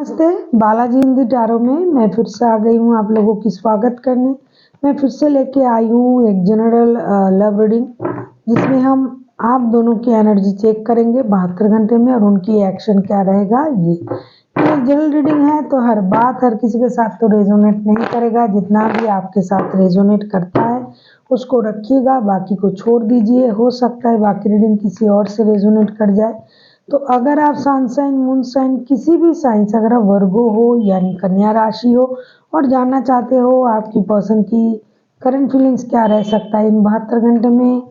नमस्ते, बालाजी हिंदी टैरो में मैं फिर से आ गई हूँ आप लोगों की स्वागत करने। मैं फिर से लेके आई हूँ एक जनरल लव रीडिंग, जिसमें हम आप दोनों की एनर्जी चेक करेंगे 72 घंटे में और उनकी एक्शन क्या रहेगा। ये एक जनरल रीडिंग है तो हर बात हर किसी के साथ तो रेजोनेट नहीं करेगा। जितना भी आपके साथ रेजोनेट करता है उसको रखिएगा, बाकी को छोड़ दीजिए। हो सकता है बाकी रीडिंग किसी और से रेजोनेट कर जाए। तो अगर आप सन साइन मून साइन किसी भी साइन से, अगर आप वर्गो हो यानी कन्या राशि हो और जानना चाहते हो आपकी पर्सन की करंट फीलिंग्स क्या रह सकता है इन 72 घंटे में,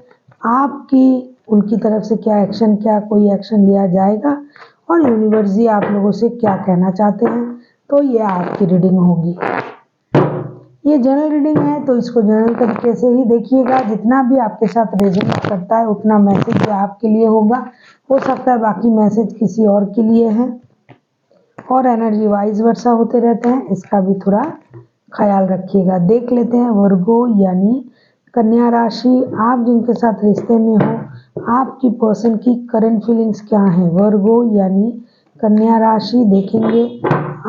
आपकी उनकी तरफ से क्या एक्शन, क्या कोई एक्शन लिया जाएगा और यूनिवर्स जी आप लोगों से क्या कहना चाहते हैं, तो ये आपकी रीडिंग होगी। ये जनरल रीडिंग है तो इसको जनरल तरीके से ही देखिएगा। जितना भी आपके साथ रेजोनेट करता है उतना मैसेज आपके लिए होगा। हो सकता है बाकी मैसेज किसी और के लिए है और एनर्जी वाइज वर्षा होते रहते हैं, इसका भी थोड़ा ख्याल रखिएगा। देख लेते हैं वर्गो यानी कन्या राशि, आप जिनके साथ रिश्ते में हो आपकी पर्सन की करंट फीलिंग्स क्या है। वर्गो यानी कन्या राशि, देखेंगे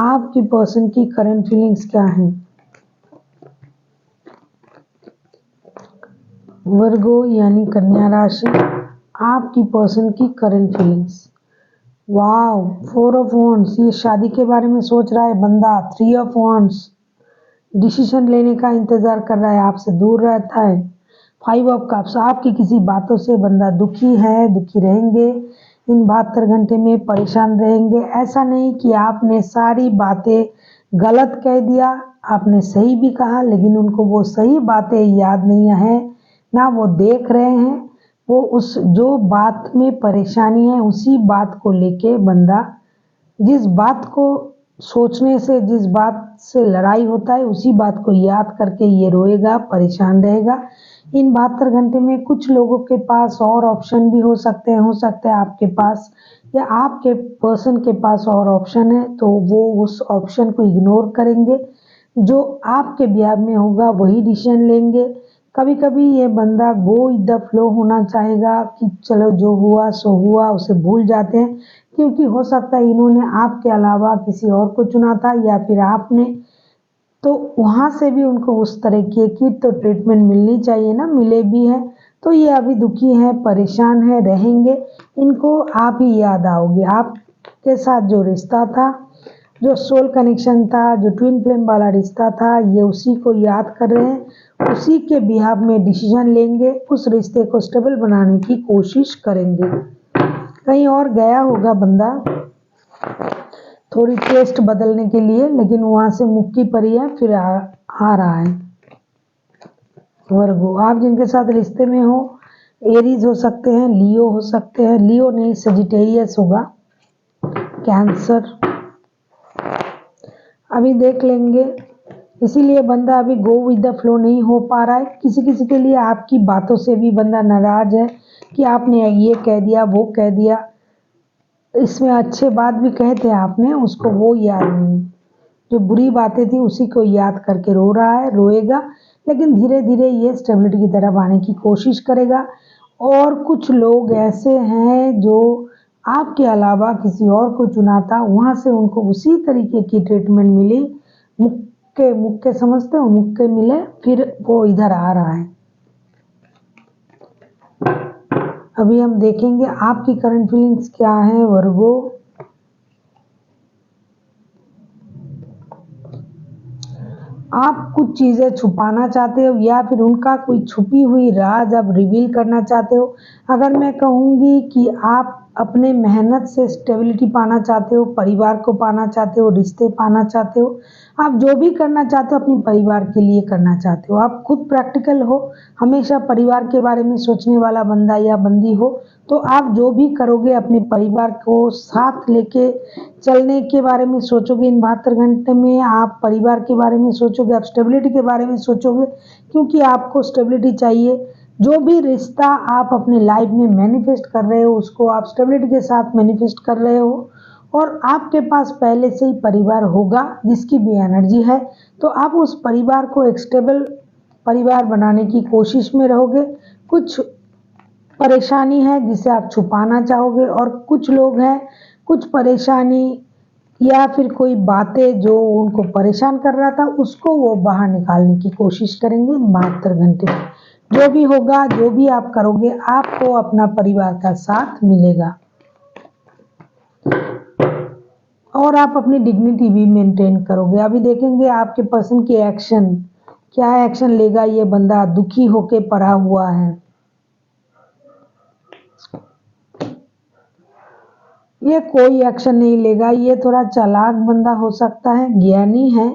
आपकी पर्सन की करंट फीलिंग्स क्या है। वर्गो यानी कन्या राशि, आपकी पर्सन की current feelings. Wow, 4 of wands, ये शादी के बारे में सोच रहा है बंदा। 3 ऑफ वॉन्ड्स, डिसीजन लेने का इंतजार कर रहा है, आपसे दूर रहता है। 5 ऑफ कप्स, आपकी किसी बातों से बंदा दुखी है, दुखी रहेंगे इन 72 घंटे में, परेशान रहेंगे। ऐसा नहीं कि आपने सारी बातें गलत कह दिया, आपने सही भी कहा, लेकिन उनको वो सही बातें याद नहीं है ना वो देख रहे हैं। वो उस जो बात में परेशानी है उसी बात को लेके बंदा, जिस बात को सोचने से जिस बात से लड़ाई होता है उसी बात को याद करके ये रोएगा, परेशान रहेगा इन 72 घंटे में। कुछ लोगों के पास और ऑप्शन भी हो सकते हैं आपके पास या आपके पर्सन के पास और ऑप्शन है तो वो उस ऑप्शन को इग्नोर करेंगे। जो आपके बिहाफ में होगा वही डिसीजन लेंगे। कभी कभी ये बंदा गो विद द फ्लो होना चाहेगा कि चलो जो हुआ सो हुआ, उसे भूल जाते हैं, क्योंकि हो सकता है इन्होंने आपके अलावा किसी और को चुना था या फिर आपने, तो वहाँ से भी उनको उस तरीके की तो ट्रीटमेंट मिलनी चाहिए ना, मिले भी है तो ये अभी दुखी है, परेशान है, रहेंगे। इनको आप ही याद आओगे। आपके साथ जो रिश्ता था, जो सोल कनेक्शन था, जो ट्विन फ्लेम वाला रिश्ता था, ये उसी को याद कर रहे हैं, उसी के बिहाफ में डिसीजन लेंगे, उस रिश्ते को स्टेबल बनाने की कोशिश करेंगे। कहीं और गया होगा बंदा थोड़ी टेस्ट बदलने के लिए, लेकिन वहां से मुक्ति पड़ी है, फिर आ रहा है। वर्गो, आप जिनके साथ रिश्ते में हो एरीज हो सकते हैं, लियो हो सकते हैं, लियो नहीं सजिटेरियस होगा, कैंसर, अभी देख लेंगे। इसीलिए बंदा अभी गो विद द फ्लो नहीं हो पा रहा है। किसी किसी के लिए आपकी बातों से भी बंदा नाराज है कि आपने ये कह दिया वो कह दिया, इसमें अच्छे बात भी कहे थे आपने, उसको वो याद नहीं, जो बुरी बातें थी उसी को याद करके रो रहा है, रोएगा। लेकिन धीरे धीरे ये स्टेबिलिटी की तरफ आने की कोशिश करेगा। और कुछ लोग ऐसे हैं जो आपके अलावा किसी और को चुना था, वहाँ से उनको उसी तरीके की ट्रीटमेंट मिली, मुक्के मुक्के समझते हो, मुक्के मिले, फिर वो इधर आ रहा है। अभी हम देखेंगे आपकी करंट फीलिंग्स क्या है वर्गो। आप कुछ चीज़ें छुपाना चाहते हो या फिर उनका कोई छुपी हुई राज आप रिवील करना चाहते हो। अगर मैं कहूँगी कि आप अपने मेहनत से स्टेबिलिटी पाना चाहते हो, परिवार को पाना चाहते हो, रिश्ते पाना चाहते हो, आप जो भी करना चाहते हो अपने परिवार के लिए करना चाहते हो, आप खुद प्रैक्टिकल हो, हमेशा परिवार के बारे में सोचने वाला बंदा या बंदी हो, तो आप जो भी करोगे अपने परिवार को साथ लेके चलने के बारे में सोचोगे। इन 72 घंटे में आप परिवार के बारे में सोचोगे, आप स्टेबिलिटी के बारे में सोचोगे, क्योंकि आपको स्टेबिलिटी चाहिए। जो भी रिश्ता आप अपने लाइफ में मैनिफेस्ट कर रहे हो उसको आप स्टेबिलिटी के साथ मैनिफेस्ट कर रहे हो, और आपके पास पहले से ही परिवार होगा जिसकी भी एनर्जी है, तो आप उस परिवार को एक स्टेबल परिवार बनाने की कोशिश में रहोगे। कुछ परेशानी है जिसे आप छुपाना चाहोगे और कुछ लोग हैं कुछ परेशानी या फिर कोई बातें जो उनको परेशान कर रहा था उसको वो बाहर निकालने की कोशिश करेंगे इन 72 घंटे में। जो भी होगा, जो भी आप करोगे, आपको अपना परिवार का साथ मिलेगा और आप अपनी डिग्निटी भी मेंटेन करोगे। अभी देखेंगे आपके पर्सन की एक्शन, क्या एक्शन लेगा। ये बंदा दुखी होके पड़ा हुआ है, ये कोई एक्शन नहीं लेगा। ये थोड़ा चालाक बंदा हो सकता है, ज्ञानी है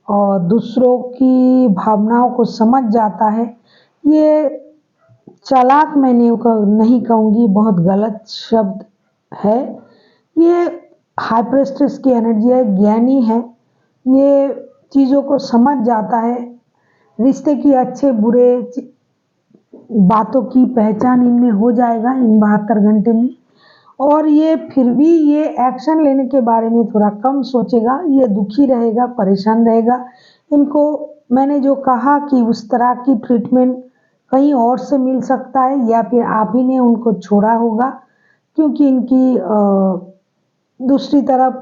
और दूसरों की भावनाओं को समझ जाता है। ये चालाक मैं नहीं कहूँगी, बहुत गलत शब्द है। ये हाइपरस्ट्रेस की एनर्जी है, ज्ञानी है, ये चीज़ों को समझ जाता है। रिश्ते की अच्छे बुरे बातों की पहचान इनमें हो जाएगा इन 72 घंटे में। और ये फिर भी ये एक्शन लेने के बारे में थोड़ा कम सोचेगा, ये दुखी रहेगा, परेशान रहेगा। इनको मैंने जो कहा कि उस तरह की ट्रीटमेंट कहीं और से मिल सकता है या फिर आप ही ने उनको छोड़ा होगा, क्योंकि इनकी दूसरी तरफ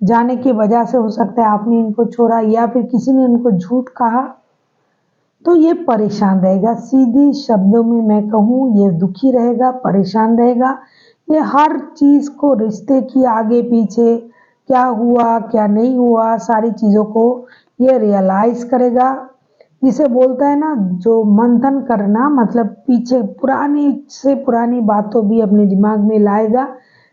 जाने की वजह से हो सकता है आपने इनको छोड़ा या फिर किसी ने इनको झूठ कहा, तो ये परेशान रहेगा। सीधी शब्दों में मैं कहूँ, ये दुखी रहेगा, परेशान रहेगा। ये हर चीज़ को, रिश्ते की आगे पीछे क्या हुआ क्या नहीं हुआ, सारी चीज़ों को ये रियलाइज करेगा। जिसे बोलता है ना, जो मंथन करना, मतलब पीछे पुरानी से पुरानी बातों भी अपने दिमाग में लाएगा,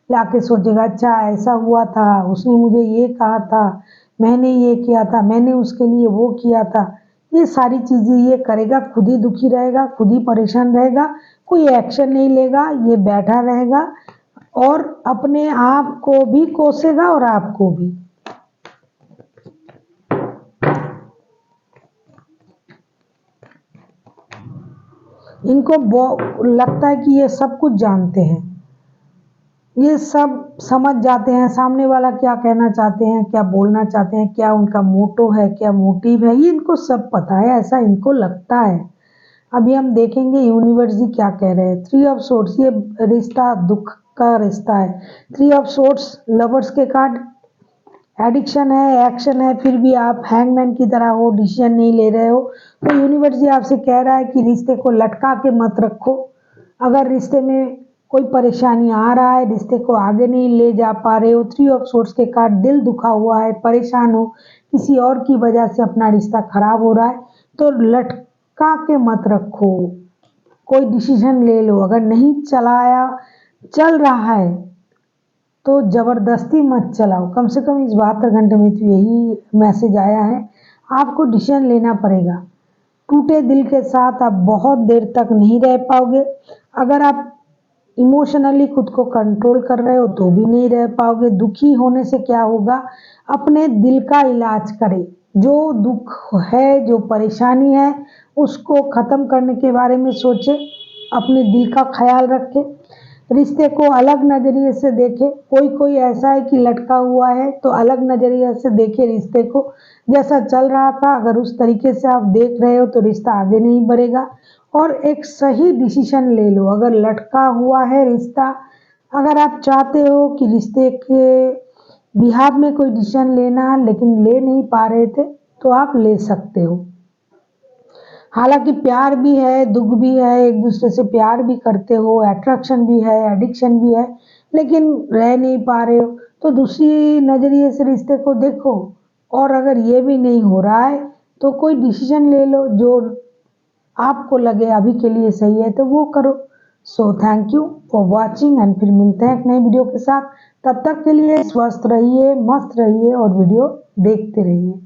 लाके सोचेगा अच्छा ऐसा हुआ था, उसने मुझे ये कहा था, मैंने ये किया था, मैंने उसके लिए वो किया था। ये सारी चीज़ें ये करेगा, खुद ही दुखी रहेगा, खुद ही परेशान रहेगा, कोई एक्शन नहीं लेगा, ये बैठा रहेगा और अपने आप को भी कोसेगा और आपको भी। इनको लगता है कि ये सब कुछ जानते हैं, ये सब समझ जाते हैं सामने वाला क्या कहना चाहते हैं, क्या बोलना चाहते हैं, क्या उनका मोटो है, क्या मोटिव है, ये इनको सब पता है, ऐसा इनको लगता है। अभी हम देखेंगे यूनिवर्स जी क्या कह रहे हैं। 3 ऑफ सोर्ड्स, ये रिश्ता दुख का रिश्ता है। 3 ऑफ सोर्ड्स लवर्स के कार्ड, एडिक्शन है, एक्शन है, फिर भी आप हैंगमैन की तरह हो, डिसीजन नहीं ले रहे हो। तो यूनिवर्स जी आपसे कह रहा है कि रिश्ते को लटका के मत रखो। अगर रिश्ते में कोई परेशानी आ रहा है, रिश्ते को आगे नहीं ले जा पा रहे हो, 3 ऑफ सोर्ड्स के कार्ड, दिल दुखा हुआ है, परेशान हो, किसी और की वजह से अपना रिश्ता खराब हो रहा है, तो लटका के मत रखो, कोई डिसीजन ले लो। अगर नहीं चल रहा है तो ज़बरदस्ती मत चलाओ। कम से कम इस 72 घंटे में तो यही मैसेज आया है, आपको डिसीजन लेना पड़ेगा। टूटे दिल के साथ आप बहुत देर तक नहीं रह पाओगे। अगर आप इमोशनली खुद को कंट्रोल कर रहे हो तो भी नहीं रह पाओगे। दुखी होने से क्या होगा, अपने दिल का इलाज करें। जो दुख है, जो परेशानी है, उसको ख़त्म करने के बारे में सोचें, अपने दिल का ख्याल रखें, रिश्ते को अलग नज़रिए से देखें। कोई ऐसा है कि लटका हुआ है, तो अलग नज़रिए से देखें रिश्ते को। जैसा चल रहा था, अगर उस तरीके से आप देख रहे हो तो रिश्ता आगे नहीं बढ़ेगा। और एक सही डिसीजन ले लो। अगर लटका हुआ है रिश्ता, अगर आप चाहते हो कि रिश्ते के बिहाफ में कोई डिसीजन लेना लेकिन ले नहीं पा रहे थे, तो आप ले सकते हो। हालांकि प्यार भी है, दुख भी है, एक दूसरे से प्यार भी करते हो, अट्रैक्शन भी है, एडिक्शन भी है, लेकिन रह नहीं पा रहे हो, तो दूसरी नज़रिए से रिश्ते को देखो। और अगर ये भी नहीं हो रहा है तो कोई डिसीजन ले लो जो आपको लगे अभी के लिए सही है, तो वो करो। So thank you for watching and फिर मिलते हैं एक नई वीडियो के साथ। तब तक के लिए स्वस्थ रहिए, मस्त रहिए और वीडियो देखते रहिए।